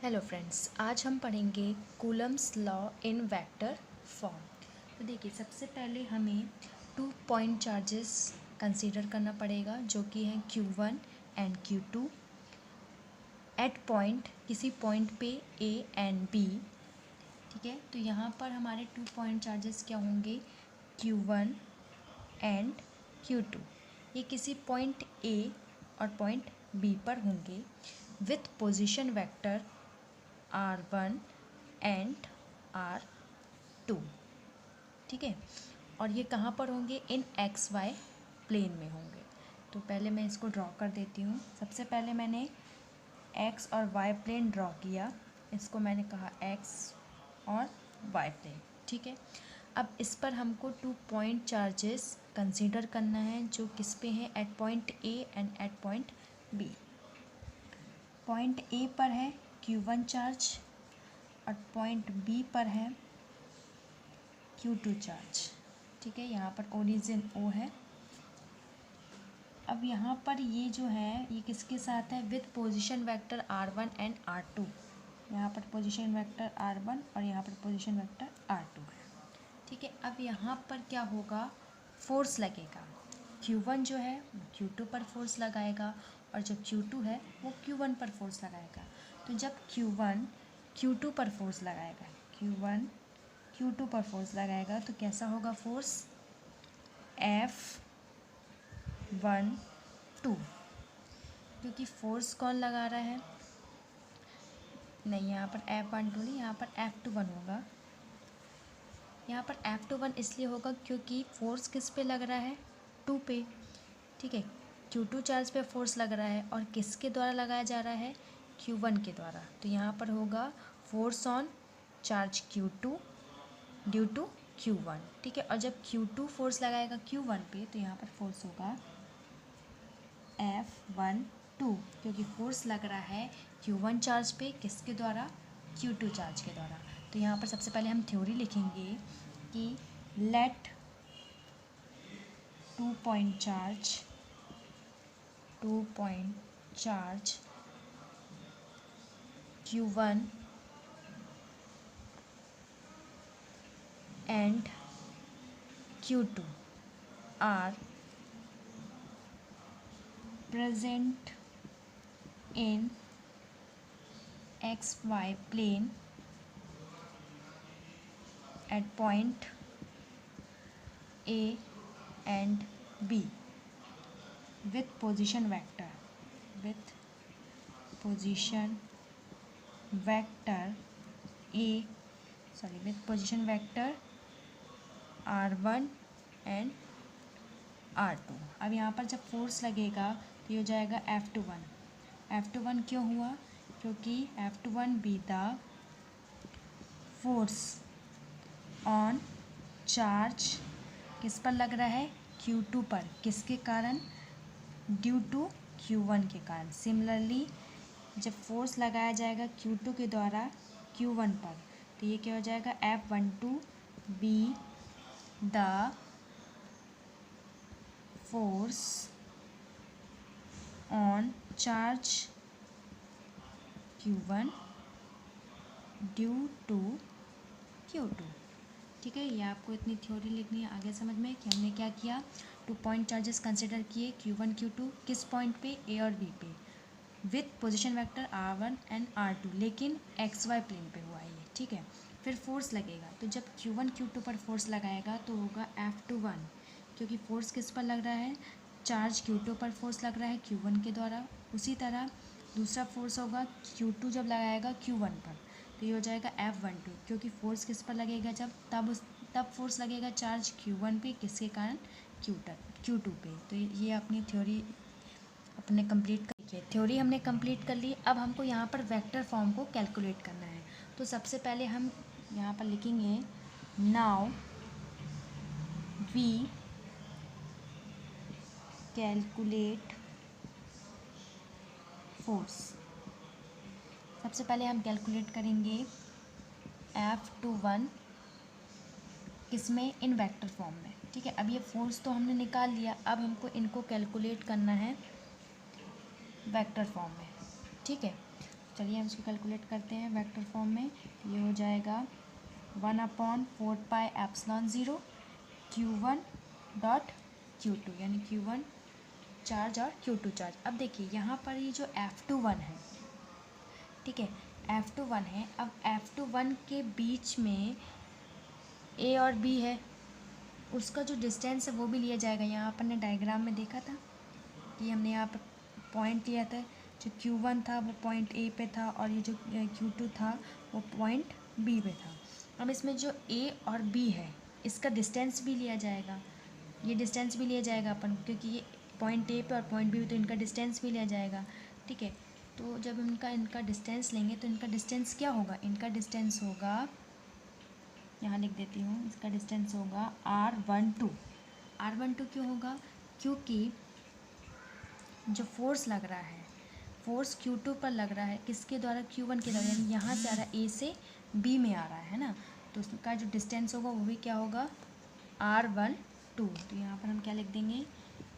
Hello friends, आज हम पढ़ेंगे Coulomb's law in vector form. तो देखिए, सबसे पहले हमें 2 पॉइंट चार्जेस कंसीडर करना पड़ेगा, जो कि हैं Q1 and Q2 at point, किसी पॉइंट पे A एंड B। ठीक है, तो यहाँ पर हमारे 2 पॉइंट चार्जेस क्या होंगे, Q1 एंड Q2। ये किसी पॉइंट A और पॉइंट B पर होंगे with position vector R1 and R2। ठीक है, और ये कहाँ पर होंगे, इन XY प्लेन में होंगे। तो पहले मैं इसको ड्रॉ कर देती हूँ। सबसे पहले मैंने X और Y प्लेन ड्रॉ किया, इसको मैंने कहा X और Y प्लेन। ठीक है, अब इस पर हमको 2 पॉइंट चार्जेस कंसीडर करना है, जो किस पे हैं, at point A and at point B। Point A पर है Q1 चार्ज और पॉइंट B पर है Q2 चार्ज। ठीक है, यहाँ पर ओरिजिन O है। अब यहाँ पर ये जो है, ये किसके साथ है, with position vector R1 and R2। यहाँ पर पोजीशन वेक्टर R1 और यहाँ पर पोजीशन वेक्टर R2 है। ठीक है, अब यहाँ पर क्या होगा, फोर्स लगेगा। Q1 जो है वो Q2 पर फोर्स लगाएगा और जो Q2 है वो Q1 पर फोर्स लगाएगा। तो जब Q1 Q2 पर फोर्स लगाएगा, Q1 Q2 पर फोर्स लगाएगा, तो कैसा होगा फोर्स, F12। क्योंकि फोर्स कौन लगा रहा है, नहीं यहाँ पर F12 नहीं, यहाँ पर F21 होगा। यहाँ पर F21 इसलिए होगा क्योंकि फोर्स किस पे लग रहा है, 2 पे। ठीक है, Q2 चार्ज पे फोर्स लग रहा है और किसके द्वारा लगाया जा रहा है, Q1 के द्वारा। तो यहाँ पर होगा force on charge Q2 due to Q1। ठीक है, और जब Q2 फोर्स लगाएगा Q1 पे, तो यहाँ पर फोर्स होगा F12, क्योंकि फोर्स लग रहा है Q1 चार्ज पे, किसके द्वारा, Q2 चार्ज के द्वारा। तो यहाँ पर सबसे पहले हम थ्योरी लिखेंगे कि let 2 point charge Q1 and Q2 are present in XY plane at point A and B with position vector R1 and R2। अब यहाँ पर जब फोर्स लगेगा तो ये हो जाएगा F21। F21 क्यों हुआ, क्योंकि F21 B the force on charge, किस पर लग रहा है, Q2 पर, किसके कारण, ड्यू टू Q1 के कारण। सिमिलरली जब फोर्स लगाया जाएगा Q2 के द्वारा Q1 पर, तो ये क्या हो जाएगा, F12 be the force on charge Q1 due to Q2। ठीक है, ये आपको इतनी थ्योरी लिखनी है आगे समझ में कि हमने क्या किया। 2 पॉइंट चार्जेस कंसिडर किए, Q1 Q2 किस पॉइंट पे, A और B पे, with position vector R1 and R2, लेकिन XY प्लेन पे हुआ है ये। ठीक है, फिर फोर्स लगेगा, तो जब Q1 Q2 पर फोर्स लगाएगा तो होगा F21, क्योंकि फोर्स किस पर लग रहा है, चार्ज Q2 पर फोर्स लग रहा है Q1 के द्वारा। उसी तरह दूसरा फोर्स होगा Q2 जब लगाएगा Q1 पर, तो ये हो जाएगा F12, क्योंकि फोर्स किस पर लगेगा, जब तब फोर्स लगेगा चार्ज Q1 पे, किसके कारण, Q2 पे। तो ये अपनी थ्योरी अपने कंप्लीट कर, थ्योरी हमने कंप्लीट कर ली। अब हमको यहाँ पर वेक्टर फॉर्म को कैलकुलेट करना है। तो सबसे पहले हम यहाँ पर लिखेंगे, नाउ वी कैलकुलेट फोर्स। सबसे पहले हम कैलकुलेट करेंगे F21 किसमें, इन वेक्टर फॉर्म में। ठीक है, अब ये फोर्स तो हमने निकाल लिया, अब हमको इनको कैलकुलेट करना है वेक्टर फॉर्म में। ठीक है, चलिए हम इसको कैलकुलेट करते हैं वेक्टर फॉर्म में। ये हो जाएगा 1/4πε0 Q1 डॉट Q2, यानी Q1 चार्ज और Q2 चार्ज। अब देखिए यहाँ पर ये जो F21 है, ठीक है, F21 है। अब F21 के बीच में A और B है, उसका जो डिस्टेंस है वो भी लिया जाएगा। यहाँ अपन ने डायग्राम में देखा था कि हमने यहाँ पर पॉइंट लिया था, जो Q1 था वो पॉइंट A पे था और ये जो Q2 था वो पॉइंट B पे था। अब इसमें जो A और B है इसका डिस्टेंस भी लिया जाएगा, ये डिस्टेंस भी लिया जाएगा अपन, क्योंकि ये पॉइंट A पे और पॉइंट B पे, तो इनका डिस्टेंस भी लिया जाएगा, ठीक है। तो जब इनका डिस्टेंस लेंगे तो इनका डिस्टेंस क्या होगा, इनका डिस्टेंस होगा, यहाँ लिख देती हूँ, इसका डिस्टेंस होगा R12। R12 क्यों होगा, क्योंकि जो फोर्स लग रहा है, फोर्स Q2 पर लग रहा है, किसके द्वारा, Q1 के द्वारा, यानी यहाँ से आ रहा है, A से B में आ रहा है ना, तो उसका जो डिस्टेंस होगा वो भी क्या होगा, R12। तो यहाँ पर हम क्या लिख देंगे,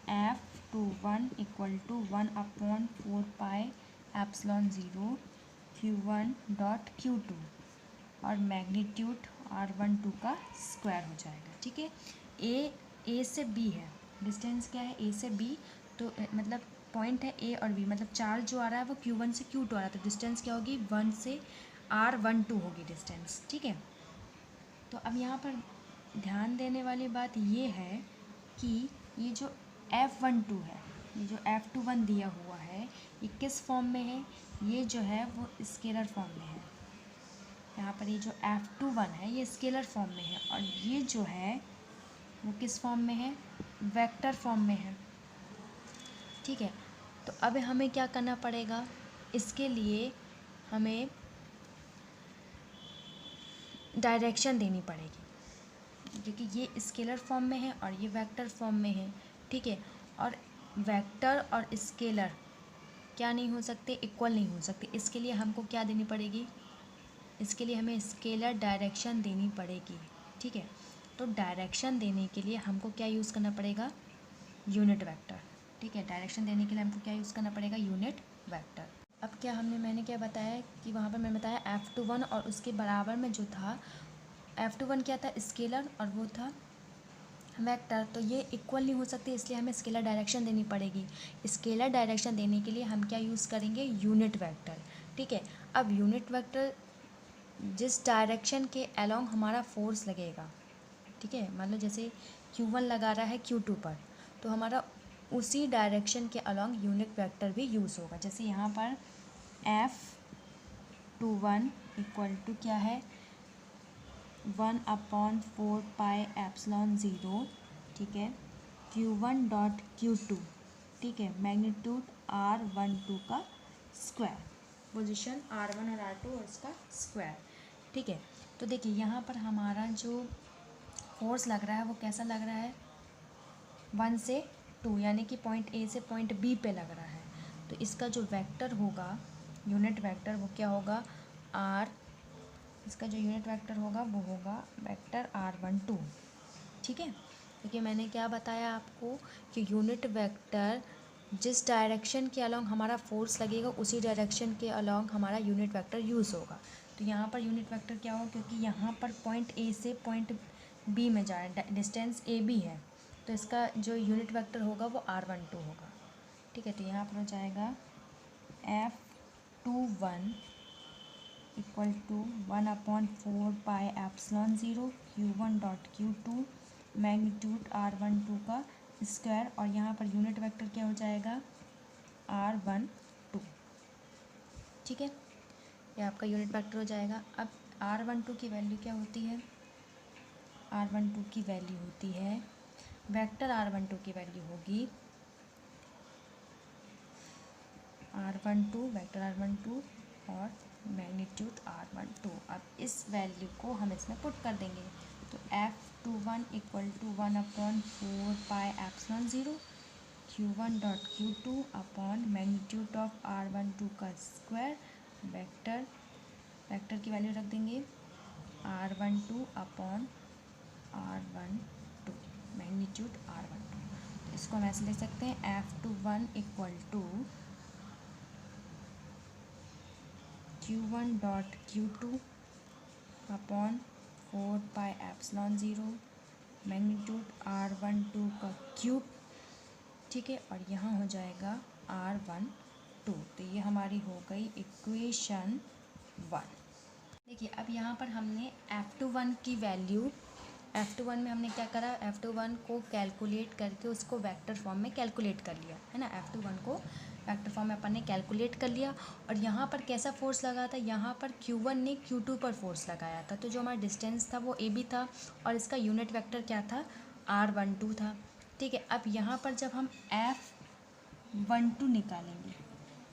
F21 equal to 1/4πε0 Q1 dot Q2 और मैग्नीट्यूड R12 का स्क्वायर हो जाएगा, ठीक है। A से B है, डिस्टेंस क्या है, A से B, तो मतलब पॉइंट है A और B, मतलब चार्ज जो आ रहा है वो Q1 से Q2 आ रहा है, तो डिस्टेंस क्या होगी, 1 से R12 होगी डिस्टेंस, ठीक है। तो अब यहाँ पर ध्यान देने वाली बात ये है कि ये जो F12 है, ये जो F21 दिया हुआ है, ये किस फॉर्म में है, ये जो है वो स्केलर फॉर्म में है। यहाँ पर ये जो F21 है ये स्केलर फॉर्म में है, और ये जो है वो किस फॉर्म में है, वेक्टर फॉर्म में है, ठीक है। तो अब हमें क्या करना पड़ेगा, इसके लिए हमें डायरेक्शन देनी पड़ेगी, क्योंकि ये स्केलर फॉर्म में है और ये वेक्टर फॉर्म में है, ठीक है। और वेक्टर और स्केलर क्या नहीं हो सकते, इक्वल नहीं हो सकते। इसके लिए हमको क्या देनी पड़ेगी, इसके लिए हमें स्केलर डायरेक्शन देनी पड़ेगी, ठीक है। तो डायरेक्शन देने के लिए हमको क्या यूज़ करना पड़ेगा, यूनिट वेक्टर, ठीक है। डायरेक्शन देने के लिए हमको क्या यूज़ करना पड़ेगा, यूनिट वेक्टर। अब क्या मैंने क्या बताया कि वहाँ पर मैंने बताया F21 और उसके बराबर में जो था, F21 क्या था, स्केलर, और वो था वेक्टर, तो ये इक्वल नहीं हो सकते, इसलिए हमें स्केलर डायरेक्शन देनी पड़ेगी। स्केलर डायरेक्शन देने के लिए हम क्या यूज़ करेंगे, यूनिट वेक्टर, ठीक है। अब यूनिट वेक्टर जिस डायरेक्शन के अलोंग हमारा फोर्स लगेगा, ठीक है, मान लो जैसे Q1 लगा रहा है Q2 पर, तो हमारा उसी डायरेक्शन के अलोंग यूनिट वेक्टर भी यूज़ होगा। जैसे यहाँ पर F21 इक्वल टू क्या है, 1/4πε0, ठीक है, Q1 डॉट Q2, ठीक है, मैग्नीट्यूड R12 का स्क्वायर, पोजीशन R1 और R2 और इसका स्क्वायर, ठीक है। तो देखिए यहाँ पर हमारा जो फोर्स लग रहा है वो कैसा लग रहा है, 1 से 2, यानी कि पॉइंट A से पॉइंट B पे लग रहा है। तो इसका जो वेक्टर होगा, यूनिट वेक्टर, वो क्या होगा, इसका जो यूनिट वेक्टर होगा वो होगा वेक्टर R12, ठीक है। क्योंकि मैंने क्या बताया आपको कि यूनिट वेक्टर जिस डायरेक्शन के अलोंग हमारा फोर्स लगेगा उसी डायरेक्शन के अलोंग हमारा यूनिट वेक्टर यूज़ होगा। तो यहाँ पर यूनिट वेक्टर क्या होगा, क्योंकि यहाँ पर पॉइंट A से पॉइंट B में जा रहा है, डिस्टेंस AB है, तो इसका जो यूनिट वेक्टर होगा वो R12 होगा, ठीक है। तो यहाँ पर हो जाएगा F21 equal to 1/4πε0 Q1 dot Q2 magnitude R12 का स्क्वायर, और यहाँ पर यूनिट वेक्टर क्या हो जाएगा, R12, ठीक है। ये आपका यूनिट वेक्टर हो जाएगा। अब R12 की वैल्यू क्या होती है, R12 की वैल्यू होती है, वेक्टर R12 की वैल्यू होगी R12, वेक्टर R12 और मैग्नीट्यूड R12। अब इस वैल्यू को हम इसमें पुट कर देंगे, तो F21 equal to 1/4πε0 Q1 dot Q2 upon magnitude of R12 का स्क्वायर, वेक्टर की वैल्यू रख देंगे R12 upon R12, magnitude R12। तो इसको हम ऐसे लिख सकते हैं F21 equal to Q1 dot Q2 upon 4πε0 magnitude R12 का क्यूब, ठीक है, और यहाँ हो जाएगा R12। तो ये हमारी हो गई इक्वेशन 1। देखिए अब यहाँ पर हमने F21 की वैल्यू, F21 में हमने क्या करा, F21 को कैलकुलेट करके उसको वेक्टर फॉर्म में कैलकुलेट कर लिया है ना। F21 को वेक्टर फॉर्म में अपन ने कैलकुलेट कर लिया। और यहाँ पर कैसा फोर्स लगा था, यहाँ पर Q1 ने Q2 पर फोर्स लगाया था। तो जो हमारा डिस्टेंस था वो AB था और इसका यूनिट वेक्टर क्या था, R12 था, ठीक है। अब यहाँ पर जब हम F12 निकालेंगे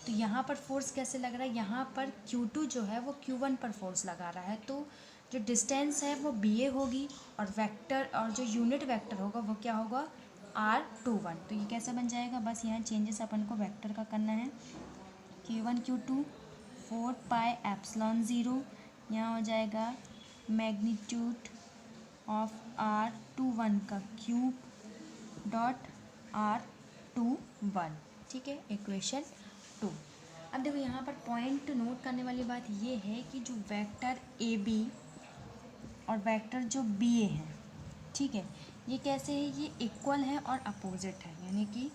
तो यहाँ पर फोर्स कैसे लग रहा है, यहाँ पर Q2 जो है वो Q1 पर फोर्स लगा रहा है। तो जो डिस्टेंस है वो BA होगी और वेक्टर और जो यूनिट वेक्टर होगा वो क्या होगा, R21। तो ये कैसे बन जाएगा, बस यहाँ चेंजेस अपन को वेक्टर का करना है। Q1 Q2 4πε0, यहाँ हो जाएगा मैग्नीट्यूड ऑफ R21 का क्यूब डॉट R21, ठीक है, इक्वेशन 2। अब देखो यहाँ पर पॉइंट नोट करने वाली बात ये है कि जो वेक्टर AB और वेक्टर जो BA है, ठीक है, ये कैसे है, ये इक्वल है और अपोजिट है, यानी कि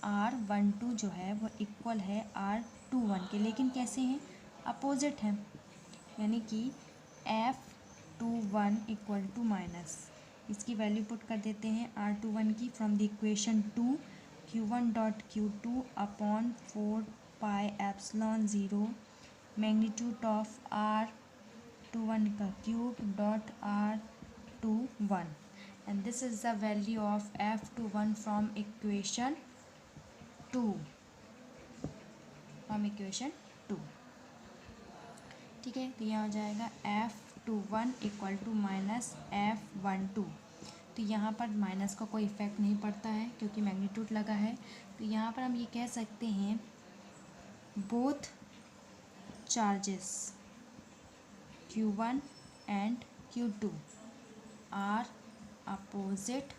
R12 जो है वो इक्वल है R21 के, लेकिन कैसे हैं, अपोजिट है, यानी कि F21 इक्वल टू माइनस, इसकी वैल्यू पुट कर देते हैं R21 की from the equation 2, Q1 dot Q2 upon 4πε0 magnitude of R21 का cube dot R21, and this is the value of F21 from equation 2, ठीक है। तो यहाँ हो जाएगा F21 equal to minus F12। तो यहाँ पर माइनस का कोई इफेक्ट नहीं पड़ता है क्योंकि मैग्नीट्यूड लगा है। तो यहाँ पर हम ये कह सकते हैं both charges Q1 and Q2 are opposite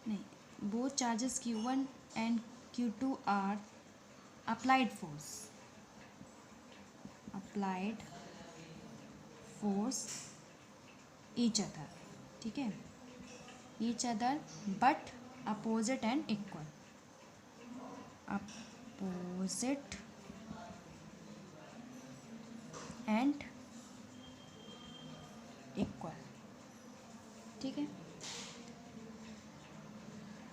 नहीं, both charges Q1 and Q2 are applied force each other, ठीक है, each other but opposite and equal, opposite and equal, ठीक है।